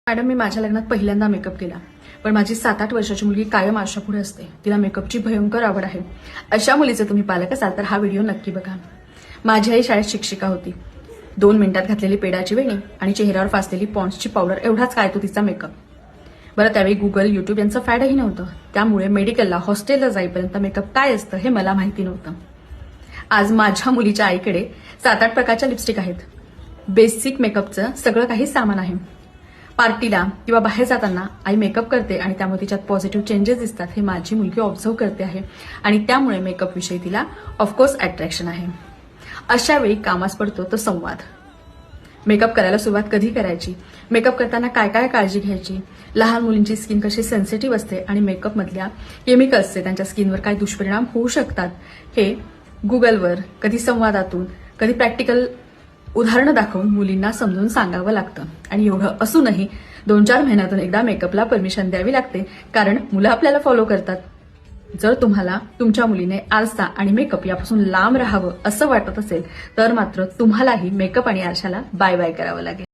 Madam, मी माझ्या लग्नात पहिल्यांदा मेकअप केला, पण माझी 7-8 वर्षाची मुलगी कायम आरशापुढे असते. तिला मेकअपची भयंकर आवड आहे. अशा मुलीचे तुम्ही पालक असाल तर हा व्हिडिओ नक्की बघा. माझी आई शाळेत शिक्षिका होती. 2 मिनिटात घातलेली पेडाची वेणी आणि चेहऱ्यावर फासलेली पॉन्ड्सची पावडर एवढाच काय तो तिचा मेकअप. बरं, त्यावेळी गुगल, युट्यूब यांचं फॅडही नव्हतं. त्यामुळे मेडिकलला, हॉस्टेलला जाईपर्यंत मेकअप काय असतं हे मला माहिती नव्हतं. आज माझ्या मुलीच्या आईकडे 7-8 प्रकारच्या लिपस्टिक आहेत. बेसिक मेकअपचं सगळं काही सामान आहे. पार्टीला किंवा बाहेर जाताना आई मेकअप करते आणि त्यामुळे तिच्यात पॉझिटिव्ह चेंजेस दिसतात हे माझी मुलगी ऑब्झर्व करते आहे आणि त्यामुळे मेकअप विषयी तिला ऑफकोर्स अट्रॅक्शन आहे. अशा वेळी कामास पडतो तो संवाद. मेकअप करायला सुरुवात कधी करायची, मेकअप करताना काय काय काळजी घ्यायची, लहान मुलींची स्किन कशी सेन्सिटिव्ह असते आणि मेकअपमधल्या केमिकल्सचे त्यांच्या स्किनवर काय दुष्परिणाम होऊ शकतात हे गुगलवर, कधी संवादातून, कधी प्रॅक्टिकल उदाहरणं दाखवून मुलींना समजून सांगावं लागतं. आणि एवढं असूनही 2-4 महिन्यातून एकदा मेकअपला परमिशन द्यावी लागते, कारण मुलं आपल्याला फॉलो करतात. जर तुम्हाला तुमच्या मुलीने आरसा आणि मेकअप यापासून लांब राहावं असं वाटत असेल तर मात्र तुम्हालाही मेकअप आणि आरशाला बाय बाय करावं लागेल.